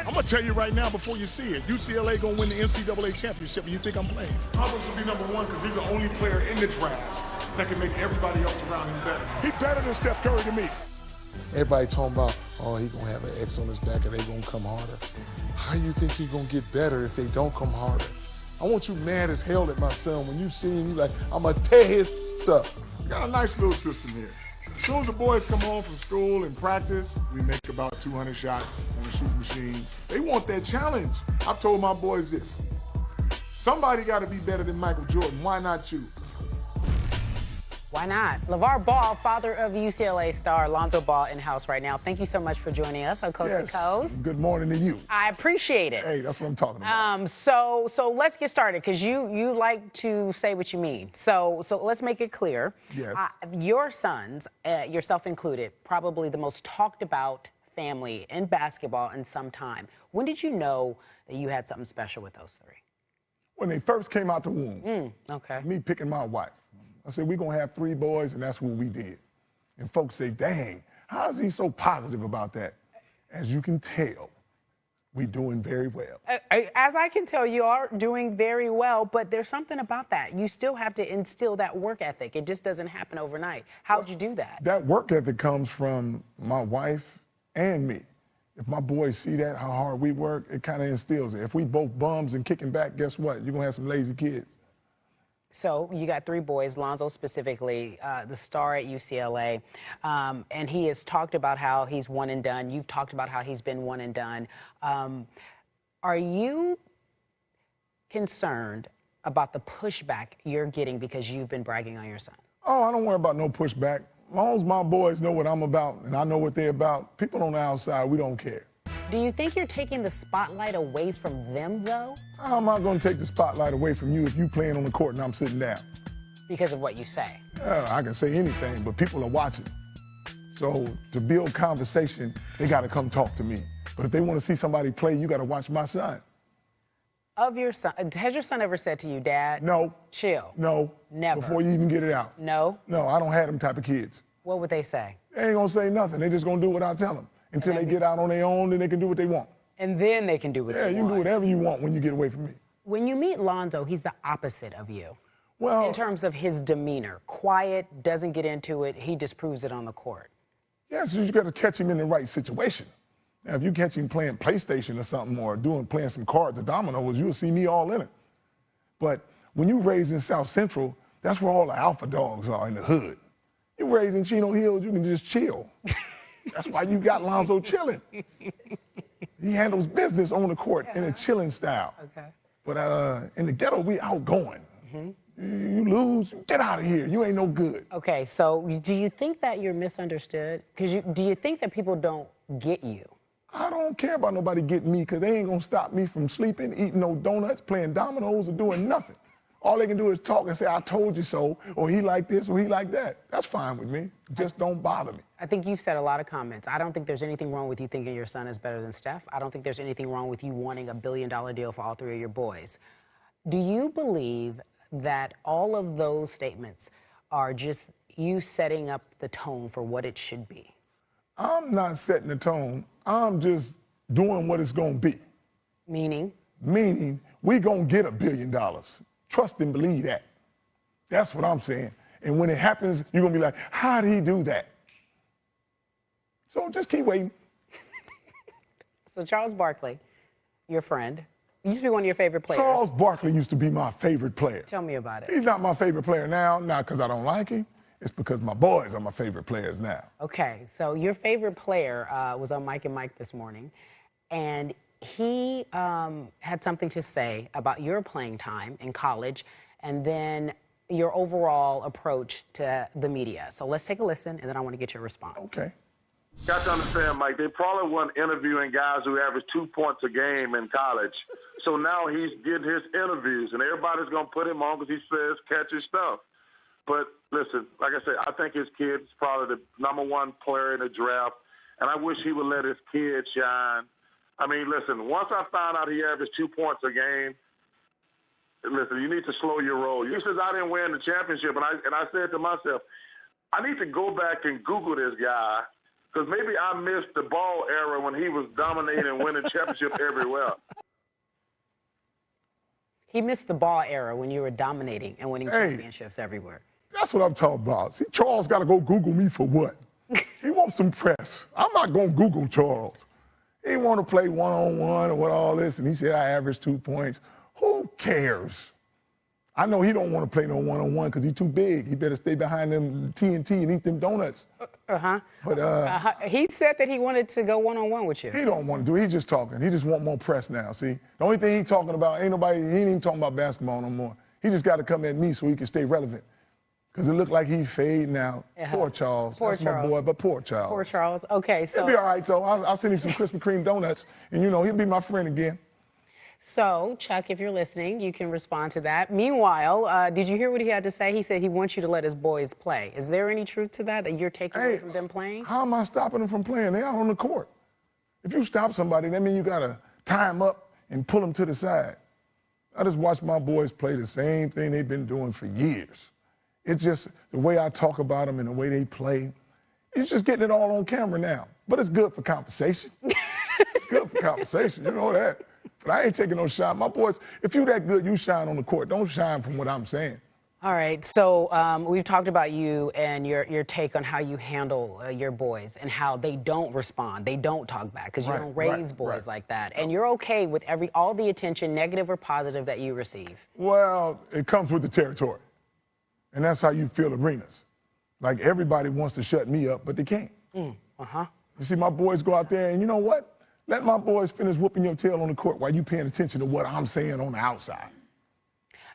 I'm going to tell you right now before you see it, UCLA going to win the NCAA championship, and you think I'm playing. Lonzo should be number one because he's the only player in the draft that can make everybody else around him better. He's better than Steph Curry to me. Everybody talking about, oh, he going to have an X on his back and they going to come harder. How you think he going to get better if they don't come harder? I want you mad as hell at my son. When you see him, you like, I'm going to tear his up. We got a nice little system here. As soon as the boys come home from school and practice, we make about 200 shots on the shooting machines. They want that challenge. I've told my boys this. Somebody got to be better than Michael Jordan. Why not you? Why not? LaVar Ball, father of UCLA star Lonzo Ball, in-house right now. Thank you so much for joining us on Coast to Coast. Good morning to you. I appreciate it. Hey, that's what I'm talking about. So let's get started, because you like to say what you mean. So let's make it clear. Yes. Your sons, yourself included, probably the most talked about family in basketball in some time. When did you know that you had something special with those three? When they first came out the womb. Okay. Me picking my wife. I said, we're going to have 3 boys, and that's what we did. And folks say, dang, how is he so positive about that? As you can tell, we're doing very well. As I can tell, you are doing very well, but there's something about that. You still have to instill that work ethic. It just doesn't happen overnight. How'd you do that? That work ethic comes from my wife and me. If my boys see that, how hard we work, it kind of instills it. If we both bums and kicking back, guess what? You're going to have some lazy kids. So you got 3 boys, Lonzo specifically, the star at UCLA, and he has talked about how he's one and done. You've talked about how he's been one and done. Are you concerned about the pushback you're getting because you've been bragging on your son? Oh, I don't worry about no pushback. As long as my boys know what I'm about and I know what they're about, people on the outside, we don't care. Do you think you're taking the spotlight away from them, though? I'm not going to take the spotlight away from you if you playing on the court and I'm sitting down. Because of what you say? I can say anything, but people are watching. So to build conversation, they got to come talk to me. But if they want to see somebody play, you got to watch my son. Of your son, has your son ever said to you, Dad? No. Chill. No. Never. Before you even get it out. No? No, I don't have them type of kids. What would they say? They ain't going to say nothing. They just going to do what I tell them. Until they get out on their own, then they can do what they want. And then they can do what they want. Yeah, you can do whatever you want when you get away from me. When you meet Lonzo, he's the opposite of you. Well, in terms of his demeanor. Quiet, doesn't get into it, he just proves it on the court. Yeah, so you got to catch him in the right situation. Now, if you catch him playing PlayStation or something or playing some cards or dominoes, you'll see me all in it. But when you raised in South Central, that's where all the alpha dogs are, in the hood. You raised in Chino Hills, you can just chill. That's why you got Lonzo chilling. He handles business on the court in a chilling style. Okay. But in the ghetto, we outgoing. You lose, get out of here. You ain't no good. Okay, so do you think that you're misunderstood? Do you think that people don't get you? I don't care about nobody getting me, because they ain't going to stop me from sleeping, eating no donuts, playing dominoes, or doing nothing. All they can do is talk and say, I told you so, or he like this, or he like that. That's fine with me. Just don't bother me. I think you've said a lot of comments. I don't think there's anything wrong with you thinking your son is better than Steph. I don't think there's anything wrong with you wanting $1 billion deal for all 3 of your boys. Do you believe that all of those statements are just you setting up the tone for what it should be? I'm not setting the tone. I'm just doing what it's going to be. Meaning? Meaning, we going to get $1 billion. Trust and believe that. That's what I'm saying. And when it happens, you're going to be like, how did he do that? So just keep waiting. So Charles Barkley, your friend, used to be one of your favorite players. Charles Barkley used to be my favorite player. Tell me about it. He's not my favorite player now, not because I don't like him. It's because my boys are my favorite players now. Okay, so your favorite player was on Mike and Mike this morning, and he had something to say about your playing time in college and then your overall approach to the media. So let's take a listen, and then I want to get your response. Okay. Got to understand, Mike, they probably weren't interviewing guys who average 2 points a game in college. So now he's getting his interviews, and everybody's going to put him on because he says catchy stuff. But listen, like I said, I think his kid's probably the #1 player in the draft, and I wish he would let his kid shine. I mean, listen, once I found out he averaged 2 points a game, listen, you need to slow your roll. He says I didn't win the championship, and I said to myself, I need to go back and Google this guy Because maybe I missed the Ball era when he was dominating and winning championships everywhere. He missed the Ball era when you were dominating and winning championships everywhere. That's what I'm talking about. See, Charles got to go Google me for what? He wants some press. I'm not going to Google Charles. He want to play one-on-one or what all this, and he said I averaged 2 points. Who cares? I know he don't want to play no one-on-one because he's too big. He better stay behind them TNT and eat them donuts. But he said that he wanted to go one-on-one with you. He don't want to do it. He's just talking. He just want more press now, see? The only thing he talking about, he ain't even talking about basketball no more. He just got to come at me so he can stay relevant. Because it looked like he fading out. Poor Charles. Poor That's Charles. my boy, but poor Charles. Poor Charles. Okay, so. He'll be all right, though. I'll send him some Krispy Kreme donuts, and, he'll be my friend again. So, Chuck, if you're listening, you can respond to that. Meanwhile, did you hear what he had to say? He said he wants you to let his boys play. Is there any truth to that you're taking away from them playing? How am I stopping them from playing? They're out on the court. If you stop somebody, that means you got to tie them up and pull them to the side. I just watch my boys play the same thing they've been doing for years. It's just the way I talk about them and the way they play. It's just getting it all on camera now. But it's good for conversation. It's good for conversation. You know that. But I ain't taking no shot. My boys, if you that good, you shine on the court. Don't shine from what I'm saying. All right. So we've talked about you and your take on how you handle your boys and how they don't respond. They don't talk back because you don't raise boys like that. And you're okay with all the attention, negative or positive, that you receive. Well, it comes with the territory. And that's how you feel arenas. Like everybody wants to shut me up, but they can't. You see, my boys go out there and you know what? Let my boys finish whooping your tail on the court while you paying attention to what I'm saying on the outside.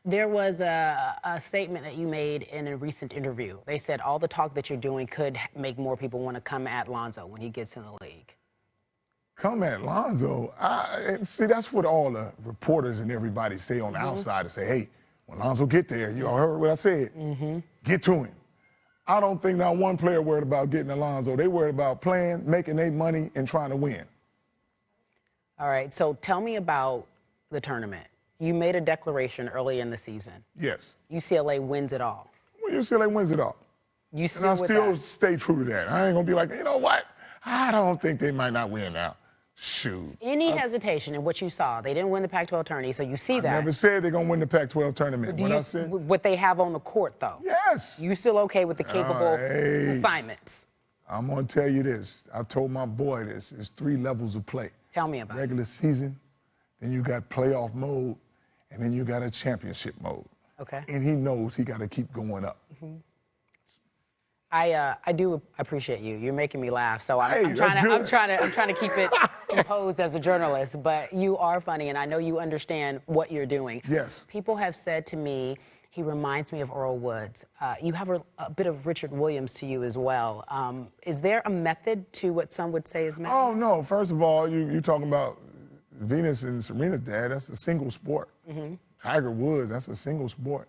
There was a statement that you made in a recent interview. They said all the talk that you're doing could make more people want to come at Lonzo when he gets in the league. Come at Lonzo? See, that's what all the reporters and everybody say on the outside to say, hey, when Lonzo get there, you all heard what I said. Get to him. I don't think not one player worried about getting Lonzo. They worried about playing, making their money, and trying to win. All right, so tell me about the tournament. You made a declaration early in the season. Yes. UCLA wins it all. Well, UCLA wins it all. You and I still stay true to that. I ain't going to be like, you know what? I don't think they might not win now. Shoot. Any hesitation in what you saw? They didn't win the Pac-12 tourney, so you see that. I never said they're going to win the Pac-12 tournament. What they have on the court, though? Yes. You still okay with the capable assignments? I'm going to tell you this. I told my boy this. There's 3 levels of play. Tell me about it. Regular season, then you got playoff mode, and then you got a championship mode. Okay. And he knows he got to keep going up. I do appreciate you. You're making me laugh, so I'm trying to keep it composed as a journalist. But you are funny, and I know you understand what you're doing. Yes. People have said to me, he reminds me of Earl Woods. You have a bit of Richard Williams to you as well. Is there a method to what some would say is method? Oh, no. First of all, you're talking about Venus and Serena's dad. That's a single sport. Tiger Woods, that's a single sport.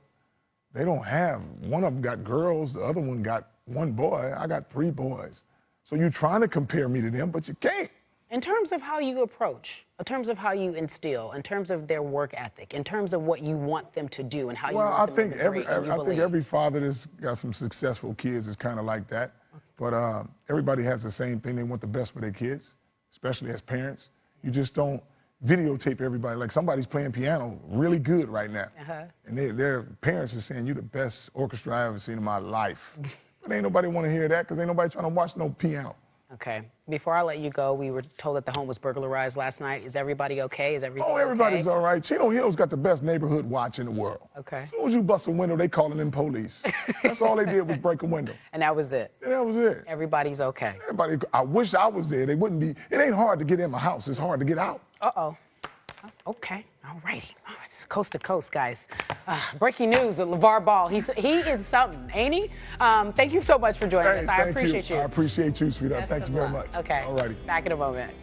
They don't have, one of them got girls, the other one got one boy. I got 3 boys. So you're trying to compare me to them, but you can't. In terms of how you approach, in terms of how you instill, in terms of their work ethic, in terms of what you want them to do and how you want them to be great, I think every father that's got some successful kids is kind of like that. But everybody has the same thing. They want the best for their kids, especially as parents. You just don't videotape everybody. Like somebody's playing piano really good right now. And their parents are saying, you're the best orchestra I've ever seen in my life. But ain't nobody want to hear that because ain't nobody trying to watch no piano. Okay. Before I let you go, we were told that the home was burglarized last night. Is everybody okay? Is everything everybody's okay? all right. Chino Hill's got the best neighborhood watch in the world. Okay. As soon as you bust a window, they calling in police. That's all they did was break a window. And that was it? And that was it. Everybody's okay? Everybody, I wish I was there. They wouldn't be. It ain't hard to get in my house. It's hard to get out. Uh-oh. Okay. All righty. Oh, it's coast to coast, guys. Breaking news with LaVar Ball. He is something, ain't he? Thank you so much for joining us. I appreciate you. I appreciate you, sweetheart. Thanks very much. Okay. All righty. Back in a moment.